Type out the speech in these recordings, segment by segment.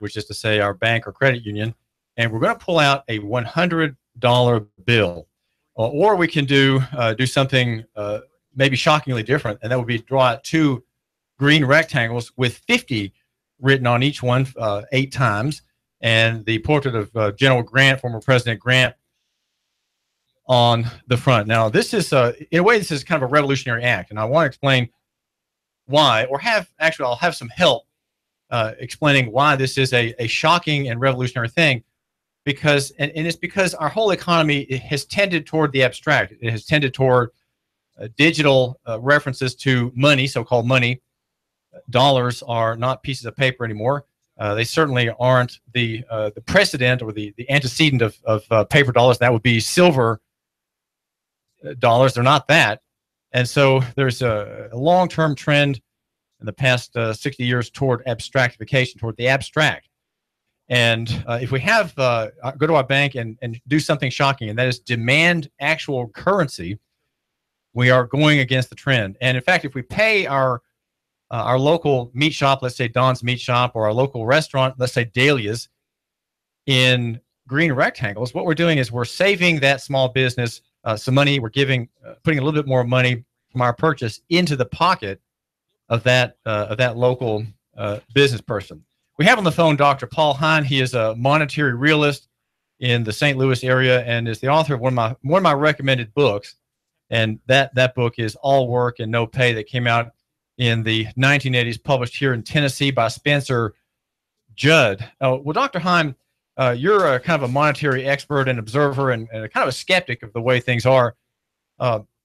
which is to say our bank or credit union, and we're going to pull out a $100 bill. Or we can do something maybe shockingly different, and that would be draw out 2 green rectangles with 50 written on each one 8 times, and the portrait of General Grant, former President Grant, on the front. Now, this is, in a way, this is kind of a revolutionary act, and I want to explain why, or I'll have some help explaining why this is a shocking and revolutionary thing, because, and it's because our whole economy has tended toward the abstract. It has tended toward digital references to money, so-called money. Dollars are not pieces of paper anymore. They certainly aren't the precedent or the antecedent of paper dollars. That would be silver dollars. They're not that. And so there's a long-term trend in the past 60 years toward abstractification, toward the abstract. And if we have go to our bank and do something shocking, and that is demand actual currency, we are going against the trend. And in fact, if we pay our local meat shop, let's say Don's Meat Shop, or our local restaurant, let's say Dahlia's, in green rectangles, what we're doing is we're saving that small business some money. We're putting a little bit more money from our purchase into the pocket of that local business person. We have on the phone Dr. Paul Hein. He is a monetary realist in the St. Louis area and is the author of one of my recommended books. And that book is All Work and No Pay, that came out in the 1980s, published here in Tennessee by Spencer Judd. Well, Dr. Hein, you're kind of a monetary expert and observer and kind of a skeptic of the way things are.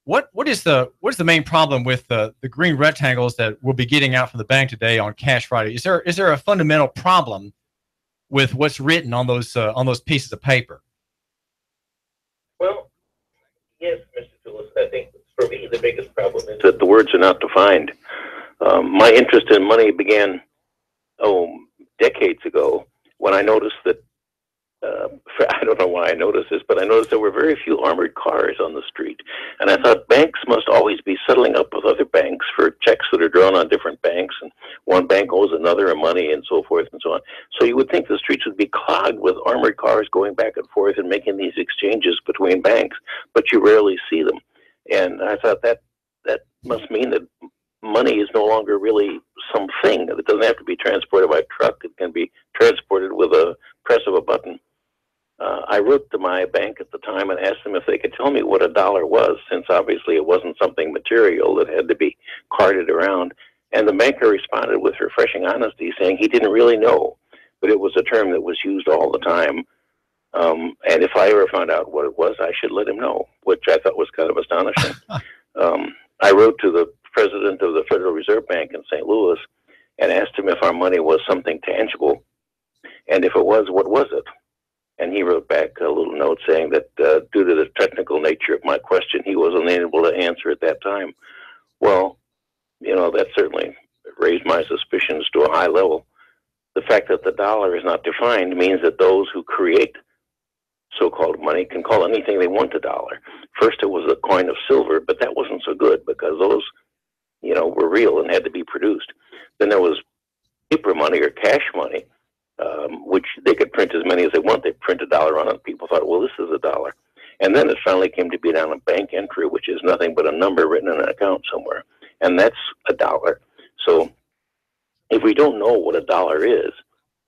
What is the main problem with the green rectangles that we'll be getting out from the bank today on Cash Friday? Is there a fundamental problem with what's written on those pieces of paper? Well, yes, Mr. Tulis. I think for me the biggest problem is that the words are not defined. My interest in money began decades ago when I noticed that. I don't know why I noticed this, but I noticed there were very few armored cars on the street. And I thought banks must always be settling up with other banks for checks that are drawn on different banks, and one bank owes another money and so forth and so on. So you would think the streets would be clogged with armored cars going back and forth and making these exchanges between banks, but you rarely see them. And I thought that must mean that money is no longer really something. It doesn't have to be transported by truck. It can be transported with a press of a button. I wrote to my bank at the time and asked them if they could tell me what a dollar was, since obviously it wasn't something material that had to be carted around. And the banker responded with refreshing honesty, saying he didn't really know, but it was a term that was used all the time. And if I ever found out what it was, I should let him know, which I thought was kind of astonishing. I wrote to the president of the Federal Reserve Bank in St. Louis and asked him if our money was something tangible, and if it was, what was it? And he wrote back a little note saying that due to the technical nature of my question, he was unable to answer at that time. Well, that certainly raised my suspicions to a high level. The fact that the dollar is not defined means that those who create so-called money can call anything they want a dollar. First, it was a coin of silver, but that wasn't so good because those, were real and had to be produced. Then there was paper money or cash money, which they could print as many as they want. They print $1 on it. People thought, well, this is $1. And then it finally came to be down a bank entry, which is nothing but a number written in an account somewhere. And that's $1. So if we don't know what $1 is,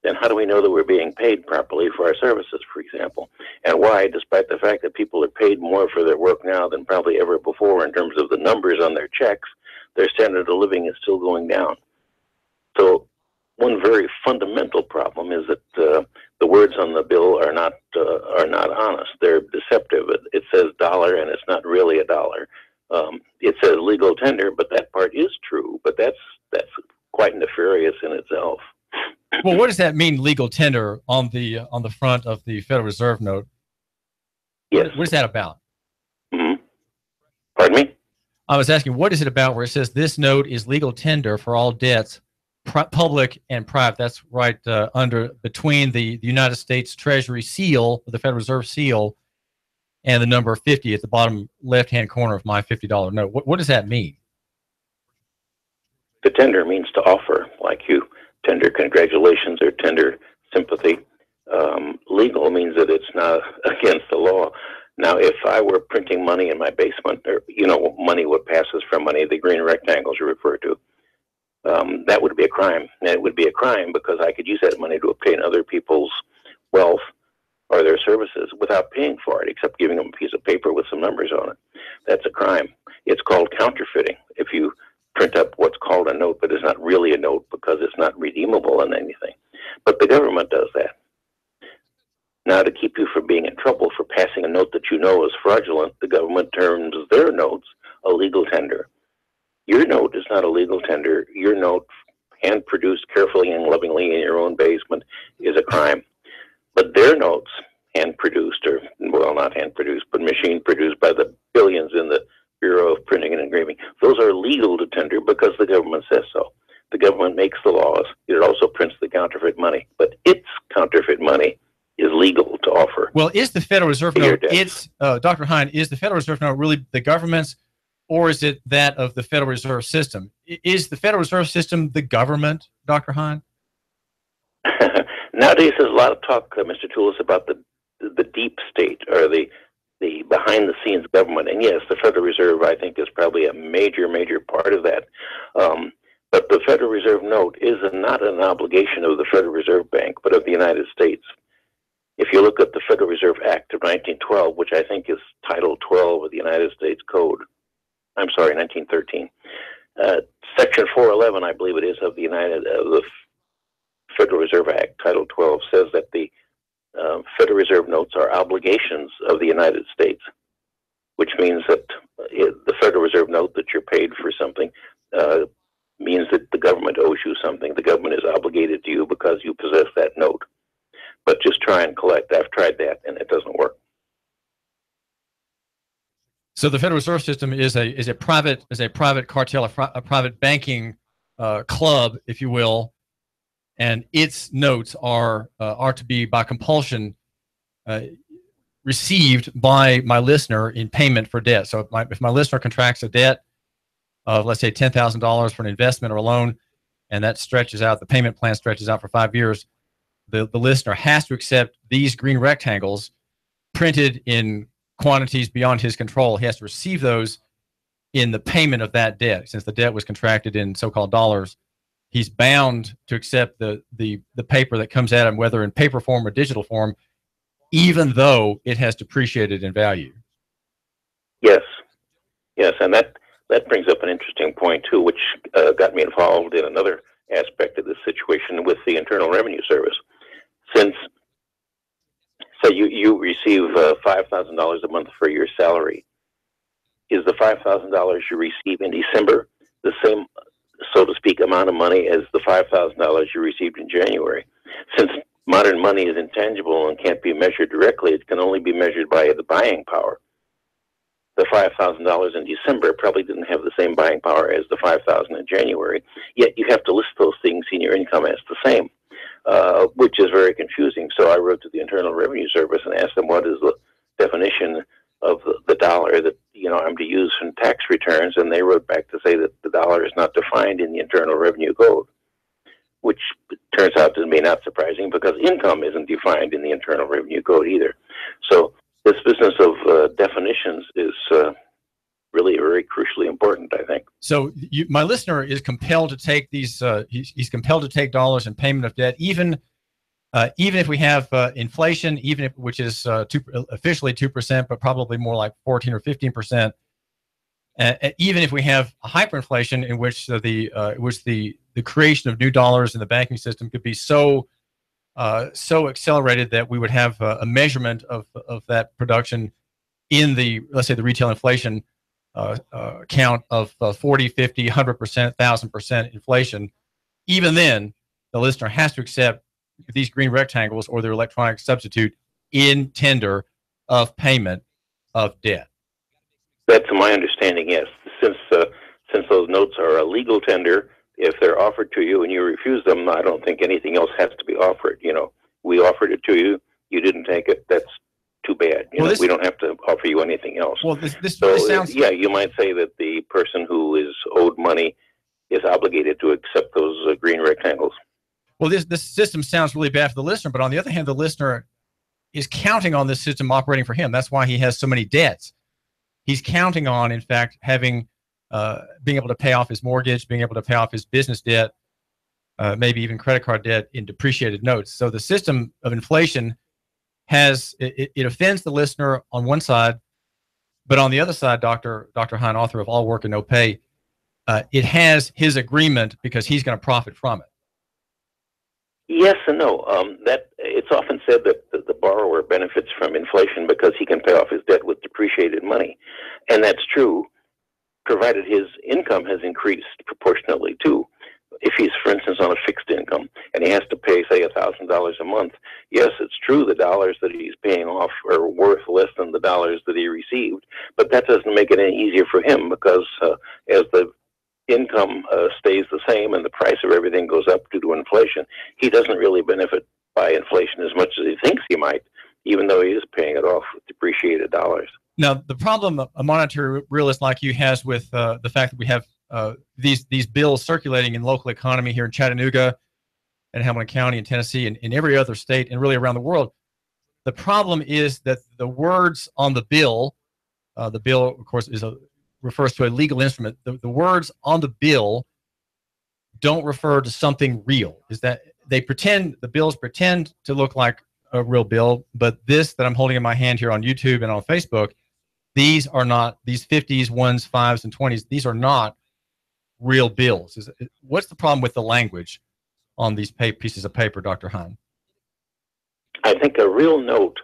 then how do we know that we're being paid properly for our services, for example? And why, despite the fact that people are paid more for their work now than probably ever before in terms of the numbers on their checks, their standard of living is still going down. So one very fundamental problem is that the words on the bill are not honest. They're deceptive. It says dollar, and it's not really $1. It says legal tender, but that part is true. But that's quite nefarious in itself. Well, what does that mean, legal tender, on the front of the Federal Reserve note? Yes. What is that about? Mm-hmm. Pardon me? I was asking, what is it about where it says this note is legal tender for all debts, public and private? That's right between the United States Treasury seal, the Federal Reserve seal, and the number 50 at the bottom left-hand corner of my $50 note. What does that mean? The tender means to offer, like you tender congratulations or tender not against the law. Now, if I were printing money in my basement, or, you know, money what passes from money, the green rectangles you refer to, that would be a crime. And it would be a crime because I could use that money to obtain other people's wealth or their services without paying for it, except giving them a piece of paper with some numbers on it. That's a crime. It's called counterfeiting. If you print up what's called a note, but it's not really a note because it's not redeemable in anything. But the government does that. Now, to keep you from being in trouble for passing a note that you know is fraudulent, the government terms their notes a legal tender. Your note is not a legal tender. Your note, hand-produced carefully and lovingly in your own basement, is a crime. But their notes, hand-produced, or, well, not hand-produced, but machine-produced by the billions in the Bureau of Printing and Engraving, those are legal to tender because the government says so. The government makes the laws. It also prints the counterfeit money. But its counterfeit money is legal to offer. Well, is the Federal Reserve note, Dr. Hein, is the Federal Reserve note really the government's, or is it that of the Federal Reserve System? Is the Federal Reserve System the government, Dr. Hein? Nowadays, there's a lot of talk, Mr. Tulis, about the deep state, or the behind-the-scenes government. And yes, the Federal Reserve, I think, is probably a major part of that. But the Federal Reserve note is not an obligation of the Federal Reserve Bank, but of the United States. If you look at the Federal Reserve Act of 1912, which I think is Title 12 of the United States Code, I'm sorry, 1913, Section 411, I believe it is, of the Federal Reserve Act, Title 12, says that the Federal Reserve notes are obligations of the United States, which means that the Federal Reserve note that you're paid for something means that the government owes you something. The government is obligated to you because you possess that note. But just try and collect. I've tried that, and it doesn't work. So the Federal Reserve System is a private cartel, a private banking club, if you will, and its notes are to be by compulsion received by my listener in payment for debt. So if my listener contracts a debt of, let's say, $10,000 for an investment or a loan, and that stretches out, the payment plan stretches out for 5 years, the listener has to accept these green rectangles printed in quantities beyond his control. He has to receive those in the payment of that debt. Since the debt was contracted in so-called dollars, he's bound to accept the paper that comes at him, whether in paper form or digital form, even though it has depreciated in value. Yes, and that brings up an interesting point, too, which got me involved in another aspect of this situation with the Internal Revenue Service. Since, say, you receive $5,000 a month for your salary, is the $5,000 you receive in December the same, so to speak, amount of money as the $5,000 you received in January? Since modern money is intangible and can't be measured directly, it can only be measured by the buying power. The $5,000 in December probably didn't have the same buying power as the $5,000 in January, yet you have to list those things in your income as the same, which is very confusing. So I wrote to the Internal Revenue Service and asked them what is the definition of the dollar that I'm to use in tax returns, and they wrote back to say that the dollar is not defined in the Internal Revenue Code, which turns out to be not surprising because income isn't defined in the Internal Revenue Code either. So this business of definitions is really very crucially important, I think. So my listener is compelled to take these. He's compelled to take dollars in payment of debt, even if we have inflation, which is officially 2%, but probably more like 14 or 15%. Even if we have a hyperinflation, in which the creation of new dollars in the banking system could be so accelerated that we would have a measurement of that production in let's say the retail inflation count of 40, 50, 100%, 1,000% inflation. Even then, the listener has to accept these green rectangles or their electronic substitute in tender of payment of debt. That's my understanding, yes. Since those notes are a legal tender, if they're offered to you and you refuse them, I don't think anything else has to be offered. We offered it to you, you didn't take it, that's too bad. We don't have to offer you anything else. Well, this sounds... Yeah, you might say that the person who is owed money is obligated to accept those green rectangles. Well, this system sounds really bad for the listener, but on the other hand, the listener is counting on this system operating for him. That's why he has so many debts. He's counting on, in fact, having being able to pay off his mortgage, being able to pay off his business debt, maybe even credit card debt in depreciated notes. So the system of inflation has it offends the listener on one side, but on the other side, Dr. Hein, author of All Work and No Pay, it has his agreement because he's going to profit from it. Yes and no. That it's often said that the borrower benefits from inflation because he can pay off his debt with depreciated money, and that's true, provided his income has increased proportionately too. If he's, for instance, on a fixed income and he has to pay, say, $1,000 a month, yes, it's true the dollars that he's paying off are worth less than the dollars that he received, but that doesn't make it any easier for him because as the income stays the same and the price of everything goes up due to inflation, he doesn't really benefit by inflation as much as he thinks he might, even though he is paying it off with depreciated dollars. Now, the problem a monetary realist like you has with the fact that we have these bills circulating in local economy here in Chattanooga and Hamilton County and Tennessee and in every other state and really around the world, the problem is that the words on the bill, of course, refers to a legal instrument. The words on the bill don't refer to something real. Is that the bills pretend to look like a real bill, but this that I'm holding in my hand here on YouTube and on Facebook, these are not, these 50s, 1s, 5s, and 20s, these are not real bills. What's the problem with the language on these pieces of paper, Dr. Hein? I think a real note,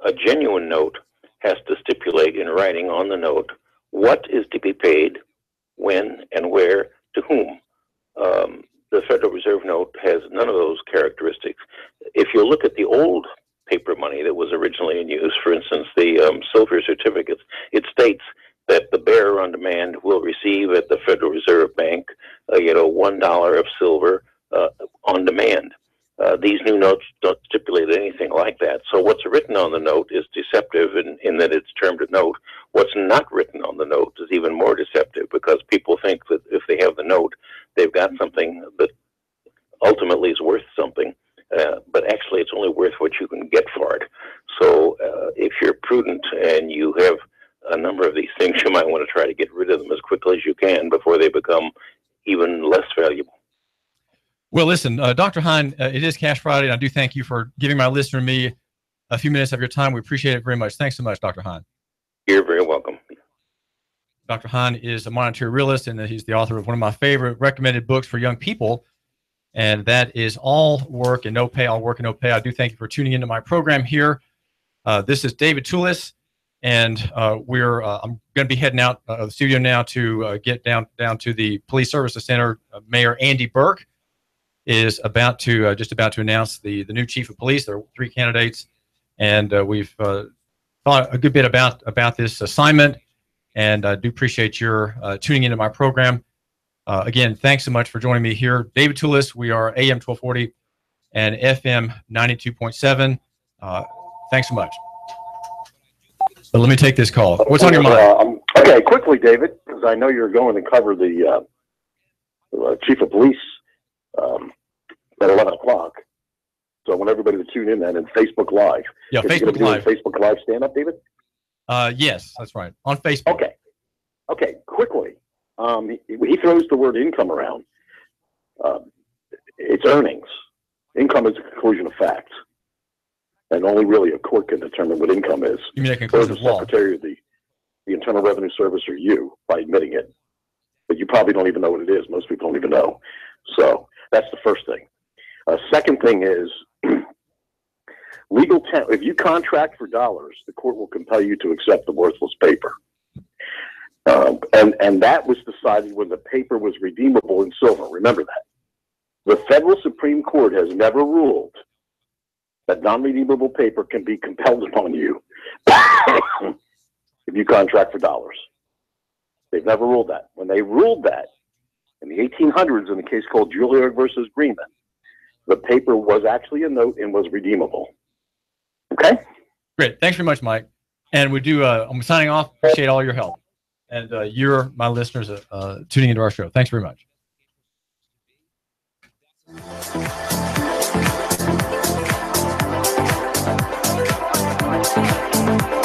a genuine note, has to stipulate in writing on the note what is to be paid, when, and where, to whom. The Federal Reserve note has none of those characteristics. If you look at the old paper money that was originally in use, for instance, the silver certificates, it states that the bearer on demand will receive at the Federal Reserve Bank, $1 of silver on demand. These new notes don't stipulate anything like that. So what's written on the note is deceptive in that it's termed a note. What's not written on the note is even more deceptive because people think that if they have the note, they've got something that ultimately is worth something. But actually, it's only worth what you can get for it. So if you're prudent and you have a number of these things, you might want to try to get rid of them as quickly as you can before they become even less valuable. Well, listen, Dr. Hein, it is Cash Friday, and I do thank you for giving my listener and me a few minutes of your time. We appreciate it very much. Thanks so much, Dr. Hein. You're very welcome. Dr. Hein is a monetary realist, and he's the author of one of my favorite recommended books for young people, and that is All Work and No Pay, All Work and No Pay. I do thank you for tuning into my program here. This is David Tulis, and I'm going to be heading out of the studio now to get down to the Police Services Center. Mayor Andy Burke is just about to announce the new chief of police. There are 3 candidates, and we've thought a good bit about this assignment, and I do appreciate your tuning into my program. Again, thanks so much for joining me here. David Tulis, we are AM 1240 and FM 92.7. Thanks so much. But let me take this call. What's on your mind? Okay, quickly, David, because I know you're going to cover the chief of police at 11 o'clock. So I want everybody to tune in then and Facebook Live. Yeah, Facebook Live. Facebook Live stand-up, David? Yes, that's right. On Facebook. Okay, quickly. He throws the word income around. It's earnings. Income is a conclusion of facts. And only really a court can determine what income is. You mean a conclusion of law? Or the Secretary of the Internal Revenue Service, or you, by admitting it. But you probably don't even know what it is. Most people don't even know. So that's the first thing. Second thing is if you contract for dollars, the court will compel you to accept the worthless paper. And that was decided when the paper was redeemable in silver. Remember that. The Federal Supreme Court has never ruled that non-redeemable paper can be compelled upon you if you contract for dollars. They've never ruled that. When they ruled that in the 1800s in a case called Juilliard versus Greenman, the paper was actually a note and was redeemable. Okay? Great. Thanks very much, Mike. And I'm signing off. Appreciate all your help. And you're my listeners tuning into our show. Thanks very much. Outdoorsman.